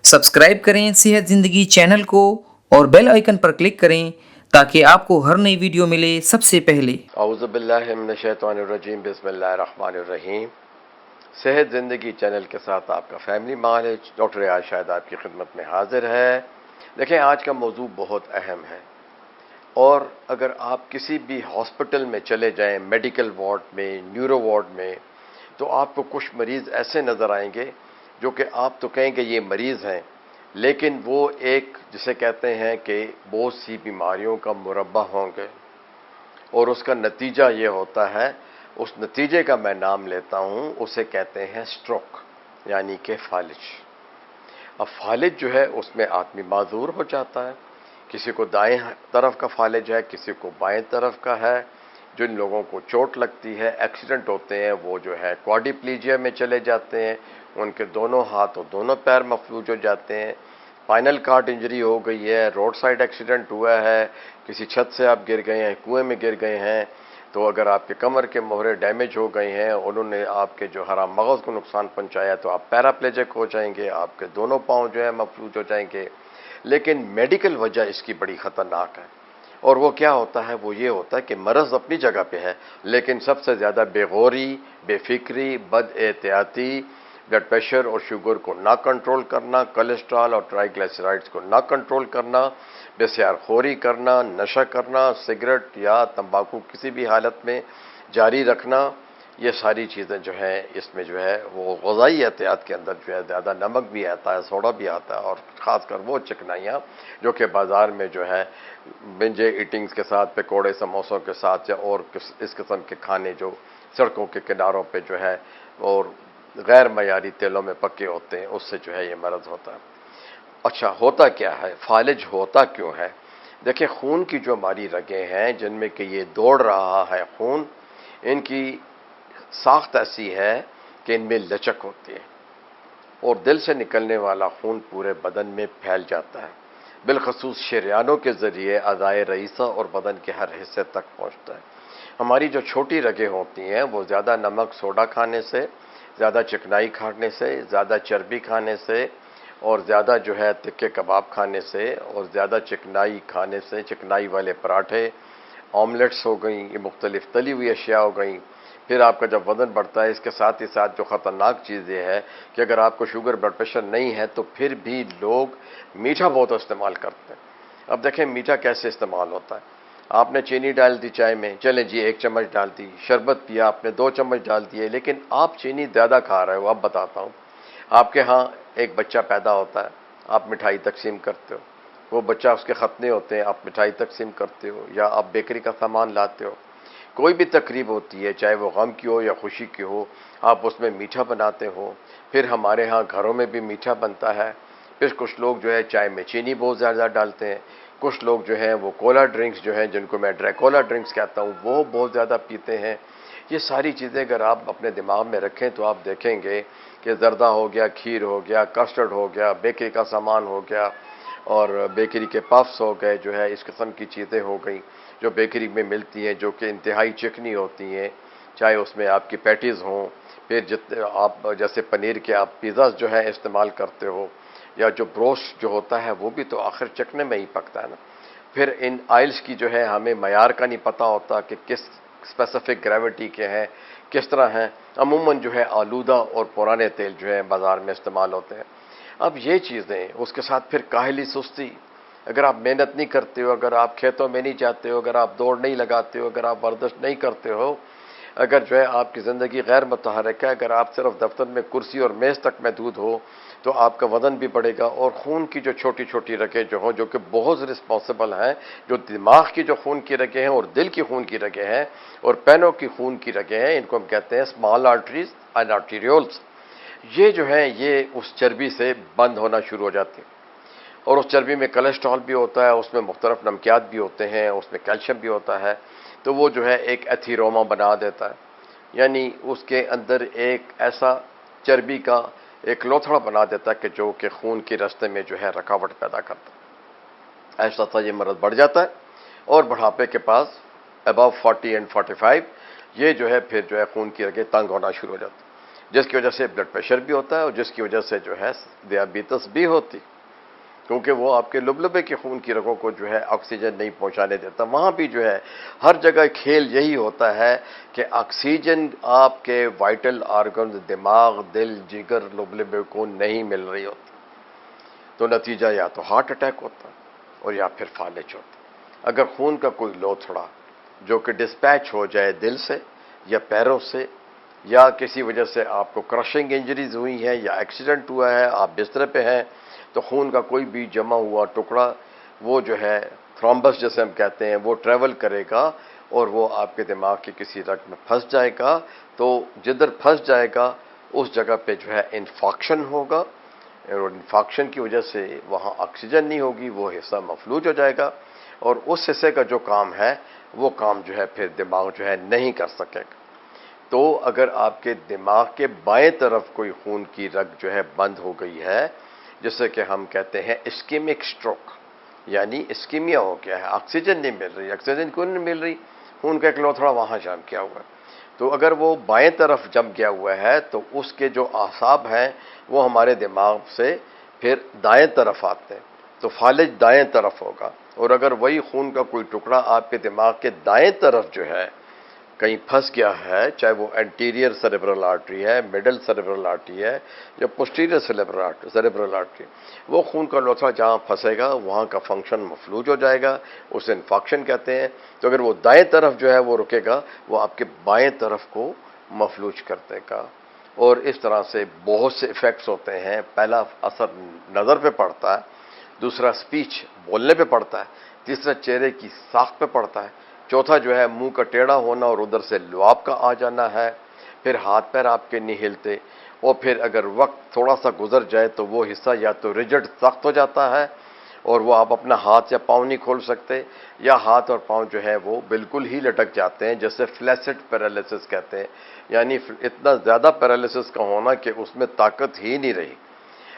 Subscribe करें सेहत ज़िंदगी चैनल को और बेल आइकन पर क्लिक करें ताकि आपको हर नई वीडियो मिले सबसे पहले। औज़ुबिल्लाहिमिनश्शैतानिर्रजीम बिस्मिल्लाहिर्रहमानिर्रहीम। सेहत ज़िंदगी चैनल के साथ आपका फैमिली मालिज डॉक्टर रियाज शाहिद आपकी खिदमत में हाजिर है। देखें, आज का मौजू बहुत अहम है और अगर आप किसी भी हॉस्पिटल में चले जाएं, मेडिकल वार्ड में, न्यूरो वार्ड में, तो आपको कुछ मरीज़ ऐसे नज़र आएंगे जो कि आप तो कहेंगे ये मरीज़ हैं, लेकिन वो एक जिसे कहते हैं कि बहुत सी बीमारियों का मुरब्बा होंगे और उसका नतीजा ये होता है, उस नतीजे का मैं नाम लेता हूं, उसे कहते हैं स्ट्रोक, यानी कि फालिज। अब फालिज जो है उसमें आदमी माजूर हो जाता है। किसी को दाएं तरफ का फालिज है, किसी को बाएं तरफ का है। जिन लोगों को चोट लगती है, एक्सीडेंट होते हैं, वो जो है क्वाड्रिप्लीजिया में चले जाते हैं, उनके दोनों हाथ और दोनों पैर मफलूज हो जाते हैं। स्पाइनल कॉर्ड इंजरी हो गई है, रोड साइड एक्सीडेंट हुआ है, किसी छत से आप गिर गए हैं, कुएं में गिर गए हैं, तो अगर आपके कमर के मोहरे डैमेज हो गए हैं, उन्होंने आपके जो हराम मगज़ को नुकसान पहुंचाया, तो आप पैराप्लेजिक हो जाएंगे, आपके दोनों पांव जो है मफलूज हो जाएंगे। लेकिन मेडिकल वजह इसकी बड़ी ख़तरनाक है और वो क्या होता है, वो ये होता है कि मरज़ अपनी जगह पे है, लेकिन सबसे ज़्यादा बेगौरी, बेफिक्री, बद एहतियाती, ब्लड प्रेशर और शुगर को ना कंट्रोल करना, कोलेस्ट्रॉल और ट्राइग्लिसराइड्स को ना कंट्रोल करना, बेसियारखोरी करना, नशा करना, सिगरेट या तंबाकू किसी भी हालत में जारी रखना, ये सारी चीज़ें जो हैं इसमें जो है वो ग़िज़ाई एहतियात के अंदर जो है ज़्यादा नमक भी आता है, सोडा भी आता है, और ख़ासकर वो चिकनाइयाँ जो कि बाज़ार में जो है बिंजे ईटिंग्स के साथ, पकौड़े समोसों के साथ या और इस किस्म के खाने जो सड़कों के किनारों पे जो है और गैर मयारी तेलों में पके होते हैं, उससे जो है ये मर्ज़ होता है। अच्छा, होता क्या है, फालिज होता क्यों है? देखिए, खून की जो हमारी रगें हैं जिनमें कि ये दौड़ रहा है खून, इनकी साख्त ऐसी है कि इनमें लचक होती है और दिल से निकलने वाला खून पूरे बदन में फैल जाता है, बिलखसूस शरियानों के ज़रिए अज़ाए रईसा और बदन के हर हिस्से तक पहुँचता है। हमारी जो छोटी रगें होती हैं वो ज़्यादा नमक सोडा खाने से, ज़्यादा चिकनाई खाने से, ज़्यादा चर्बी खाने से और ज़्यादा जो है तिक्के कबाब खाने से और ज़्यादा चिकनाई खाने से, चिकनाई वाले पराठे, ऑमलेट्स हो गई, ये मुख्तलिफ तली हुई अशिया हो गई। फिर आपका जब वज़न बढ़ता है, इसके साथ ही साथ जो ख़तरनाक चीज़ ये है कि अगर आपको शुगर ब्लड प्रेशर नहीं है तो फिर भी लोग मीठा बहुत इस्तेमाल करते हैं। अब देखें मीठा कैसे इस्तेमाल होता है। आपने चीनी डाल दी चाय में, चलें जी 1 चम्मच डाल दी, शरबत पिया आपने 2 चम्मच डाल दिए, लेकिन आप चीनी ज़्यादा खा रहे हो। अब बताता हूँ, आपके यहाँ एक बच्चा पैदा होता है, आप मिठाई तकसीम करते हो, वो बच्चा उसके खतने होते हैं, आप मिठाई तकसीम करते हो या आप बेकरी का सामान लाते हो। कोई भी तकरीब होती है, चाहे वो गम की हो या खुशी की हो, आप उसमें मीठा बनाते हो। फिर हमारे यहाँ घरों में भी मीठा बनता है। फिर कुछ लोग जो है चाय में चीनी बहुत ज़्यादा डालते हैं, कुछ लोग जो हैं वो कोला ड्रिंक्स जो हैं, जिनको मैं ड्रैकोला ड्रिंक्स कहता हूँ, वो बहुत ज़्यादा पीते हैं। ये सारी चीज़ें अगर आप अपने दिमाग में रखें तो आप देखेंगे कि जर्दा हो गया, खीर हो गया, कस्टर्ड हो गया, बेकरी का सामान हो गया और बेकरी के पफ्स हो गए, जो है इस किस्म की चीज़ें हो गई जो बेकरी में मिलती हैं, जो कि इंतहाई चिकनी होती हैं, चाहे उसमें आपकी पैटीज़ हों, फिर जितने आप जैसे पनीर के आप पिज़्ज़ा जो है इस्तेमाल करते हो, या जो ब्रोस्ट जो होता है वो भी तो आखिर चखने में ही पकता है ना। फिर इन आयल्स की जो है हमें मयार का नहीं पता होता कि किस स्पेसिफिक ग्रेविटी के हैं, किस तरह हैं। अमूमन जो है आलूदा और पुराने तेल जो है बाज़ार में इस्तेमाल होते हैं। अब ये चीज़ें, उसके साथ फिर काहली सुस्ती, अगर आप मेहनत नहीं करते हो, अगर आप खेतों में नहीं जाते हो, अगर आप दौड़ नहीं लगाते हो, अगर आप वर्जिश नहीं करते हो, अगर जो है आपकी ज़िंदगी गैर मुतहरक है, अगर आप सिर्फ दफ्तर में कुर्सी और मेज़ तक महदूद हो, तो आपका वज़न भी बढ़ेगा और खून की जो छोटी छोटी रगें जो हों, जो कि बहुत रिस्पॉन्सिबल हैं, जो दिमाग की जो खून की रगें हैं और दिल की खून की रगें हैं और पैनों की खून की रगें हैं, इनको हम कहते हैं स्मॉल आर्टरीज एंड आर्टीरियोल्स। ये जो है ये उस चर्बी से बंद होना शुरू हो जाती है और उस चर्बी में कोलेस्ट्रॉल भी होता है, उसमें मुख्तलिफ नमकियात भी होते हैं, उसमें कैल्शियम भी होता है, तो वो जो है एक एथीरोमा बना देता है, यानी उसके अंदर एक ऐसा चर्बी का एक लोथड़ा बना देता है कि जो कि खून के रास्ते में जो है रुकावट पैदा करता है। ऐसा सा ये मर्ज़ बढ़ जाता है और बुढ़ापे के पास अबव 40 एंड 45 ये जो है फिर जो है खून की रगें तंग होना शुरू हो जाती है। जिसकी वजह से ब्लड प्रेशर भी होता है और जिसकी वजह से जो है दियाबितस भी होती, क्योंकि वो आपके लुबलुबे के खून की रगों को जो है ऑक्सीजन नहीं पहुंचाने देता। वहां भी जो है हर जगह खेल यही होता है कि ऑक्सीजन आपके वाइटल ऑर्गन, दिमाग, दिल, जिगर, लुबलुबे को नहीं मिल रही होती, तो नतीजा या तो हार्ट अटैक होता और या फिर फालिज होता। अगर खून का कोई लोथड़ा जो कि डिस्पैच हो जाए दिल से या पैरों से, या किसी वजह से आपको क्रशिंग इंजरीज हुई है या एक्सीडेंट हुआ है, आप बिस्तर पे हैं, तो खून का कोई भी जमा हुआ टुकड़ा वो जो है थ्रोम्बस जिसे हम कहते हैं वो ट्रेवल करेगा और वो आपके दिमाग के किसी रग में फंस जाएगा। तो जिधर फंस जाएगा उस जगह पे जो है इन्फॉक्शन होगा और इन्फॉक्शन की वजह से वहाँ ऑक्सीजन नहीं होगी, वो हिस्सा मफलूज हो जाएगा और उस हिस्से का जो काम है वो काम जो है फिर दिमाग जो है नहीं कर सकेगा। तो अगर आपके दिमाग के बाएं तरफ कोई खून की रग जो है बंद हो गई है, जिसे कि हम कहते हैं इस्कीमिक स्ट्रोक, यानी इस्कीमिया हो गया है, ऑक्सीजन नहीं मिल रही। ऑक्सीजन क्यों नहीं मिल रही? खून का एक लोथड़ा वहां जम गया हुआ है। तो अगर वो बाएं तरफ जम गया हुआ है तो उसके जो आसाब हैं वो हमारे दिमाग से फिर दाएं तरफ आते हैं, तो फालिज दाएं तरफ होगा। और अगर वही खून का कोई टुकड़ा आपके दिमाग के दाएं तरफ जो है कहीं फंस गया है, चाहे वो एंटीरियर सेरेब्रल आर्टरी है, मिडल सेरेब्रल आर्टरी है या पोस्टीरियर सेरेब्रल आर्टरी, वो खून का लोथड़ा जहां फंसेगा वहां का फंक्शन मफलूज हो जाएगा, उसे इन्फॉक्शन कहते हैं। तो अगर वो दाएं तरफ जो है वो रुकेगा, वो आपके बाएं तरफ को मफलूज कर देगा। और इस तरह से बहुत से इफेक्ट्स होते हैं। पहला असर नज़र पे पड़ता है, दूसरा स्पीच बोलने पे पड़ता है, तीसरा चेहरे की साख पे पड़ता है, चौथा जो है मुंह का टेढ़ा होना और उधर से लुआब का आ जाना है, फिर हाथ पैर आपके नहीं हिलते, और फिर अगर वक्त थोड़ा सा गुजर जाए तो वो हिस्सा या तो रिजिड सख्त हो जाता है और वो आप अपना हाथ या पाँव नहीं खोल सकते, या हाथ और पाँव जो है वो बिल्कुल ही लटक जाते हैं, जैसे फ्लैसिड पैरालिसिस कहते हैं, यानी इतना ज़्यादा पैरालिसिस का होना कि उसमें ताकत ही नहीं रही।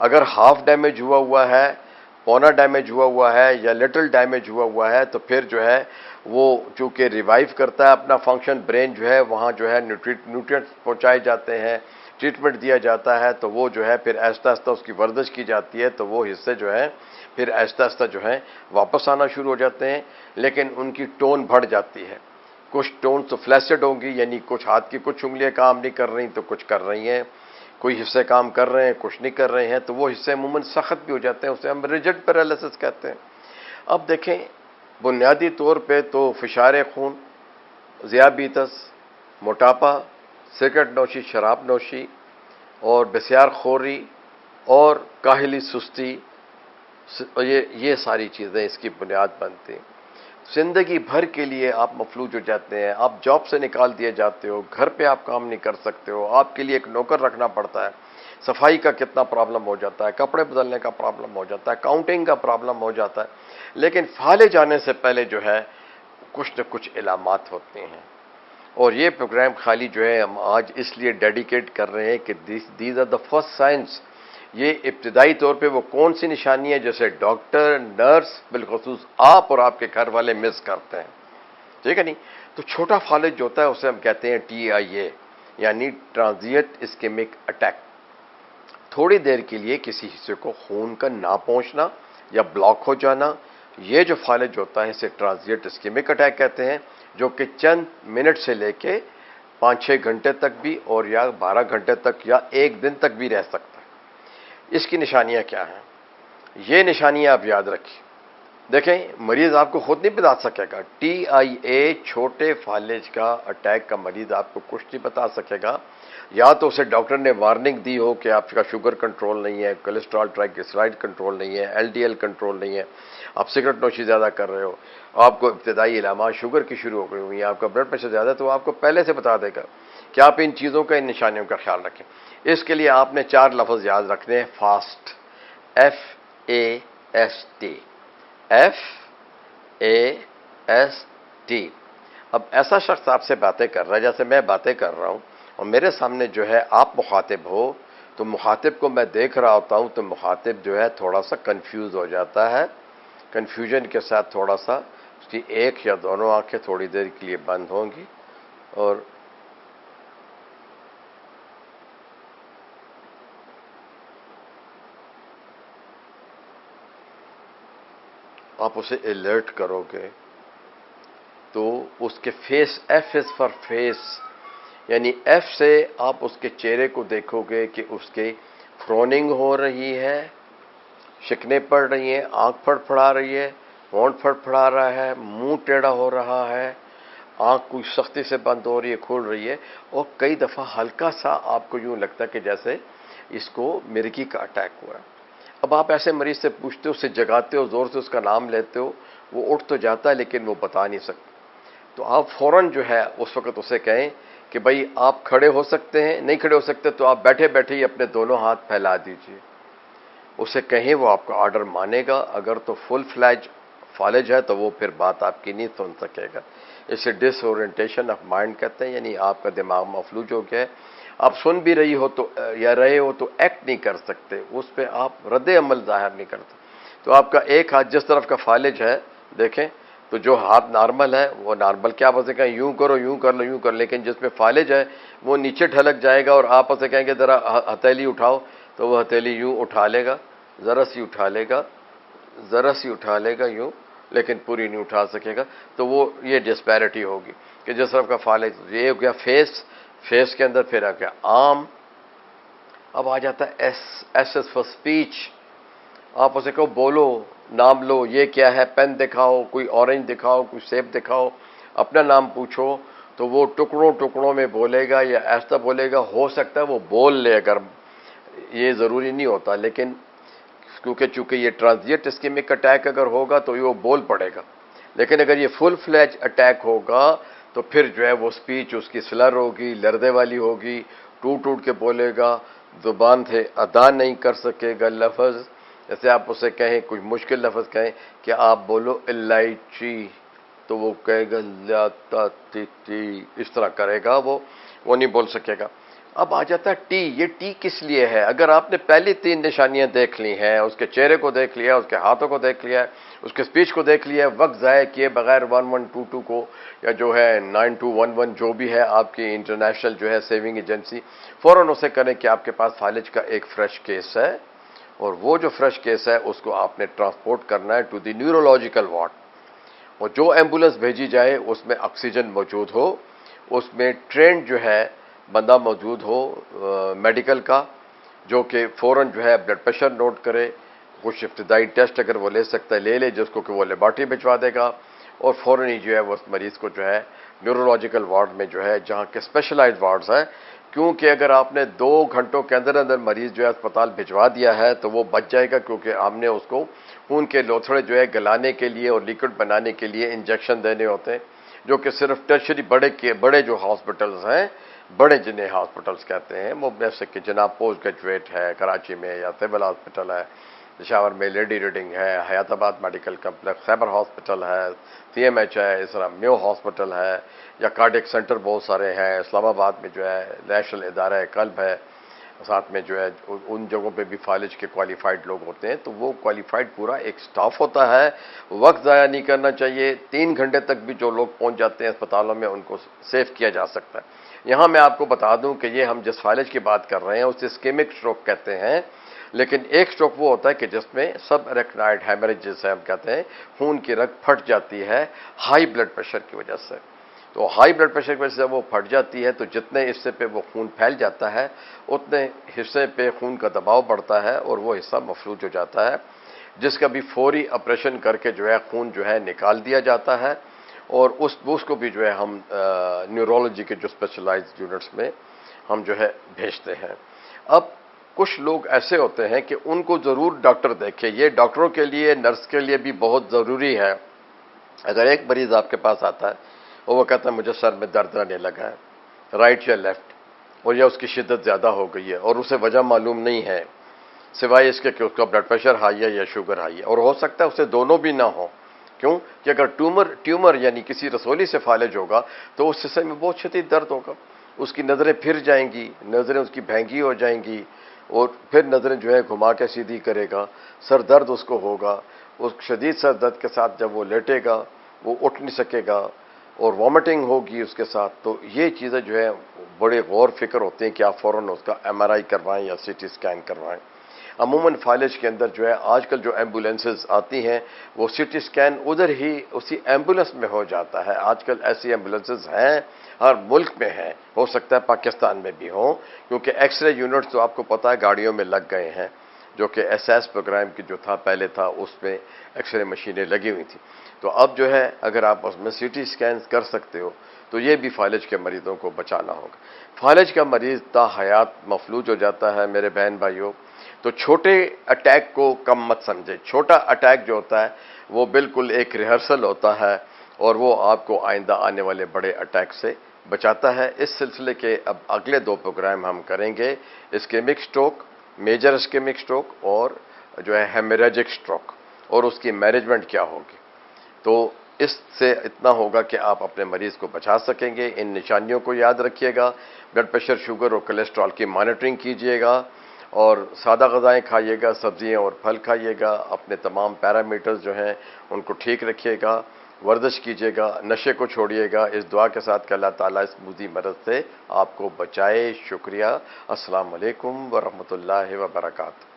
अगर हाफ डैमेज हुआ है, पौना डैमेज हुआ है या लिटिल डैमेज हुआ है, तो फिर जो है वो चूंकि रिवाइव करता है अपना फंक्शन, ब्रेन जो है वहाँ जो है न्यूट्रिएंट्स पहुँचाए जाते हैं, ट्रीटमेंट दिया जाता है, तो वो जो है फिर आहिस्ता आहिस्ता उसकी वर्जिश की जाती है, तो वो हिस्से जो है फिर आहिस्ता आहिस्ता जो है वापस आना शुरू हो जाते हैं, लेकिन उनकी टोन बढ़ जाती है। कुछ टोन तो फ्लैसिड होंगी, यानी कुछ हाथ की कुछ उंगलियां काम नहीं कर रही तो कुछ कर रही हैं, कोई हिस्से काम कर रहे हैं कुछ नहीं कर रहे हैं, तो वो हिस्से अमूमन सख्त भी हो जाते हैं, उसे हम रिजिड पैरालिसिस कहते हैं। अब देखें, बुनियादी तौर पे तो फिशार खून, ज़ियाबीतस, मोटापा, सिगरेट नोशी, शराब नोशी और बसियार खोरी और काहिली सुस्ती, ये सारी चीज़ें इसकी बुनियाद बनती हैं। जिंदगी भर के लिए आप मफलूज हो जाते हैं, आप जॉब से निकाल दिए जाते हो, घर पे आप काम नहीं कर सकते हो, आपके लिए एक नौकर रखना पड़ता है, सफाई का कितना प्रॉब्लम हो जाता है, कपड़े बदलने का प्रॉब्लम हो जाता है, काउंटिंग का प्रॉब्लम हो जाता है। लेकिन फाले जाने से पहले जो है कुछ न कुछ इलामात होते हैं, और ये प्रोग्राम खाली जो है हम आज इसलिए डेडिकेट कर रहे हैं कि these are the first science. ये इब्तदाई तौर पे वो कौन सी निशानी है जैसे डॉक्टर, नर्स, बिलखुसूस आप और आपके घर वाले मिस करते हैं, ठीक है नहीं? तो छोटा फालिज जो होता है उसे हम कहते हैं TIA, यानी ट्रांजिएंट इस्केमिक अटैक। थोड़ी देर के लिए किसी हिस्से को खून का ना पहुंचना या ब्लॉक हो जाना, ये जो फालिज होता है इसे ट्रांजिएंट इस्केमिक अटैक कहते हैं, जो कि चंद मिनट से लेके 5-6 घंटे तक भी और या 12 घंटे तक या एक दिन तक भी रह सकता है। इसकी निशानियां क्या हैं? ये निशानियां आप याद रखिए। देखें, मरीज आपको खुद नहीं बता सकेगा। TIA छोटे फालिज का अटैक का मरीज आपको कुछ नहीं बता सकेगा। या तो उसे डॉक्टर ने वार्निंग दी हो कि आपका शुगर कंट्रोल नहीं है, कोलेस्ट्रॉल ट्राइग्लिसराइड कंट्रोल नहीं है, LDL कंट्रोल नहीं है, आप सिगरेट नोशी ज़्यादा कर रहे हो, आपको इब्तदाई इलामात शुगर की शुरू हो गई हुई है, आपका ब्लड प्रेशर ज़्यादा है, तो आपको पहले से बता देगा कि आप इन चीज़ों का, इन निशानियों का ख्याल रखें। इसके लिए आपने 4 लफ्ज़ याद रखने हैं। Fast, FAST, FAST। अब ऐसा शख्स आपसे बातें कर रहा है, जैसे मैं बातें कर रहा हूं और मेरे सामने जो है आप मुखातिब हो, तो मुखातिब को मैं देख रहा होता हूं, तो मुखातिब जो है थोड़ा सा कंफ्यूज हो जाता है। कंफ्यूजन के साथ थोड़ा सा उसकी एक या दोनों आंखें थोड़ी देर के लिए बंद होंगी और आप उसे अलर्ट करोगे तो उसके face, F is for face, यानी एफ से आप उसके चेहरे को देखोगे कि उसके फ्रोनिंग हो रही है, शिकने पड़ रही हैं, आंख फड़फड़ा रही है, होंठ फड़फड़ा रहा है, मुंह टेढ़ा हो रहा है, आंख कुछ सख्ती से बंद हो रही है, खुल रही है, और कई दफ़ा हल्का सा आपको यूं लगता है कि जैसे इसको मिर्गी का अटैक हुआ है। अब आप ऐसे मरीज से पूछते हो, उसे जगाते हो, जोर से उसका नाम लेते हो, वो उठ तो जाता है लेकिन वो बता नहीं सकता। तो आप फौरन जो है उस वक्त उसे कहें कि भाई आप खड़े हो सकते हैं, नहीं खड़े हो सकते तो आप बैठे बैठे ही अपने दोनों हाथ फैला दीजिए। उसे कहें, वो आपका ऑर्डर मानेगा। अगर तो फुल फ्लैज फॉलेज है तो वो फिर बात आपकी नहीं सुन सकेगा। इसे डिसओरिएंटेशन ऑफ माइंड कहते हैं, यानी आपका दिमाग मफलूज हो गया है। आप सुन भी रही हो तो या रहे हो तो एक्ट नहीं कर सकते, उस पर आप रद्द अमल जाहिर नहीं करते। तो आपका एक हाथ जिस तरफ का फालिज है, देखें तो जो हाथ नॉर्मल है वो नॉर्मल, क्या आप उसे कहें यूं करो, यूं कर लो, यूं कर, लेकिन जिसमें फालिज है वो नीचे ढलक जाएगा और आप उसे कहेंगे जरा हथेली उठाओ तो वो हथेली यूं उठा लेगा, जरा सी उठा लेगा, जरा सी उठा लेगा यूं, लेकिन पूरी नहीं उठा सकेगा। तो वो ये डिस्पैरिटी होगी कि जिस तरफ का फालिज, ये हो गया फेस, फेस के अंदर फिर आ गया आर्म। अब आ जाता है S, S is for speech. आप उसे कहो बोलो, नाम लो, ये क्या है, पेन दिखाओ, कोई ऑरेंज दिखाओ, कोई सेब दिखाओ, अपना नाम पूछो, तो वो टुकड़ों टुकड़ों में बोलेगा या ऐसा बोलेगा। हो सकता है वो बोल ले, अगर ये ज़रूरी नहीं होता, लेकिन क्योंकि चूंकि ये ट्रांजिएंट इस्केमिक अटैक अगर होगा तो ये वो बोल पड़ेगा। लेकिन अगर ये फुल फ्लैज अटैक होगा तो फिर जो है वो स्पीच उसकी स्लर होगी, लर्दे वाली होगी, टूट टूट के बोलेगा, जुबान से अदा नहीं कर सकेगा लफ्ज़। जैसे आप उसे कहें, कुछ मुश्किल लफ्ज़ कहें कि आप बोलो इलायची, तो वो कहेगा लाता ती, इस तरह करेगा, वो नहीं बोल सकेगा। अब आ जाता है टी। ये टी किस लिए है? अगर आपने पहली 3 निशानियां देख ली हैं, उसके चेहरे को देख लिया, उसके हाथों को देख लिया, उसके स्पीच को देख लिया, वक्त ज़ाया किए बगैर 1122 को या जो है 9211 जो भी है आपकी इंटरनेशनल जो है सेविंग एजेंसी, फ़ौरन उसे करें कि आपके पास फालिज का एक फ्रेश केस है, और वो जो फ्रेश केस है उसको आपने ट्रांसपोर्ट करना है टू द न्यूरोलॉजिकल वार्ड। और जो एम्बुलेंस भेजी जाए उसमें ऑक्सीजन मौजूद हो, उसमें ट्रेंड जो है बंदा मौजूद हो मेडिकल का, जो कि फ़ौरन जो है ब्लड प्रेशर नोट करे, कुछ इब्तदाई टेस्ट अगर वो ले सकता है ले ले, जिसको कि वो लेबॉर्ट्री भिजवा देगा, और फ़ौरन ही जो है वो उस मरीज़ को जो है न्यूरोलॉजिकल वार्ड में जो है, जहाँ के स्पेशलाइज्ड वार्ड्स हैं, क्योंकि अगर आपने 2 घंटों के अंदर अंदर मरीज़ जो है अस्पताल भिजवा दिया है तो वो बच जाएगा, क्योंकि हमने उसको खून के लोथड़े जो है गलाने के लिए और लिक्विड बनाने के लिए इंजेक्शन देने होते हैं, जो कि सिर्फ टर्शरी बड़े जो हॉस्पिटल्स हैं, बड़े जिन्हें हॉस्पिटल्स कहते हैं, वो जैसे कि जनाब पोस्ट ग्रेजुएट है कराची में, या सिविल हॉस्पिटल है पेशावर में, लेडी रीडिंग है, Hayatabad medical complex, Khyber hospital है, CMH है, इस तरह म्यो हॉस्पिटल है, या कार्डियक सेंटर बहुत सारे हैं, इस्लामाबाद में जो है नेशनल इदारा है कल्ब है, साथ में जो है उन जगहों पे भी फालिज के क्वालिफाइड लोग होते हैं। तो वो क्वालिफाइड पूरा एक स्टाफ होता है। वक्त ज़ाया नहीं करना चाहिए। 3 घंटे तक भी जो लोग पहुंच जाते हैं अस्पतालों में, उनको सेव किया जा सकता है। यहाँ मैं आपको बता दूं कि ये हम जिस फालिज की बात कर रहे हैं उसे इस्केमिक स्ट्रोक कहते हैं, लेकिन एक स्ट्रोक वो होता है कि जिसमें सब अरेक्नॉइड हैमरेज जिसे हम कहते हैं, खून की रग फट जाती है हाई ब्लड प्रेशर की वजह से। तो हाई ब्लड प्रेशर की वजह से वो फट जाती है, तो जितने हिस्से पे वो खून फैल जाता है उतने हिस्से पे खून का दबाव बढ़ता है और वो हिस्सा मफलूज हो जाता है, जिसका भी फौरी ऑपरेशन करके जो है खून जो है निकाल दिया जाता है, और उसको भी जो है हम न्यूरोलॉजी के जो स्पेशलाइज्ड यूनिट्स में हम जो है भेजते हैं। अब कुछ लोग ऐसे होते हैं कि उनको ज़रूर डॉक्टर देखे। ये डॉक्टरों के लिए, नर्स के लिए भी बहुत ज़रूरी है। अगर एक मरीज़ आपके पास आता है और वो कहता है मुझे सर में दर्द रहने लगा है, राइट या लेफ्ट, और या उसकी शिद्दत ज़्यादा हो गई है और उसे वजह मालूम नहीं है, सिवाय इसके कि उसका ब्लड प्रेशर हाई है या शुगर हाई है, और हो सकता है उसे दोनों भी ना हो। क्यों? कि अगर ट्यूमर यानी किसी रसोली से फालिज होगा तो उस हिस्से में बहुत शदीद दर्द होगा, उसकी नज़रें फिर जाएंगी, नज़रें उसकी भैंगी हो जाएंगी, और फिर नज़रें जो है घुमा के सीधी करेगा, सर दर्द उसको होगा, उस शदीद सर दर्द के साथ जब वो लेटेगा वो उठ नहीं सकेगा, और वॉमिटिंग होगी उसके साथ। तो ये चीज़ें जो है बड़े गौर फिक्र होते हैं कि आप फ़ौरन उसका MRI करवाएं या CT स्कैन करवाएं। अमूमन फाइलेज के अंदर जो है आजकल जो एम्बुलेंसेज आती हैं वो सीटी स्कैन उधर ही उसी एम्बुलेंस में हो जाता है। आजकल ऐसी एम्बुलेंसेज हैं, हर मुल्क में हैं, हो सकता है पाकिस्तान में भी हों, क्योंकि एक्सरे यूनिट्स तो आपको पता है गाड़ियों में लग गए हैं, जो कि एसएस प्रोग्राम की जो था पहले था उसमें एक्सरे मशीनें लगी हुई थी। तो अब जो है अगर आप उसमें सीटी स्कैन कर सकते हो तो ये भी फाइलेज के मरीजों को बचाना होगा। फाइलेज का मरीज ताहयात मफलूज हो जाता है मेरे बहन भाइयों। तो छोटे अटैक को कम मत समझे। छोटा अटैक जो होता है वो बिल्कुल एक रिहर्सल होता है और वो आपको आइंदा आने वाले बड़े अटैक से बचाता है। इस सिलसिले के अब अगले 2 प्रोग्राम हम करेंगे, ischemic stroke, major ischemic stroke और जो है हेमरेजिक स्ट्रोक, और उसकी मैनेजमेंट क्या होगी। तो इससे इतना होगा कि आप अपने मरीज को बचा सकेंगे। इन निशानियों को याद रखिएगा। ब्लड प्रेशर, शुगर और कोलेस्ट्रॉल की मॉनिटरिंग कीजिएगा और सादा ग़िज़ाएँ खाइएगा, सब्जियां और फल खाइएगा। अपने तमाम पैरामीटर्स जो हैं उनको ठीक रखिएगा। वर्जिश कीजिएगा, नशे को छोड़िएगा। इस दुआ के साथ कि अल्लाह ताला इस मूदी मरज़ से आपको बचाए। शुक्रिया। अस्सलाम वालेकुम व रहमतुल्लाहि व बरकातहू।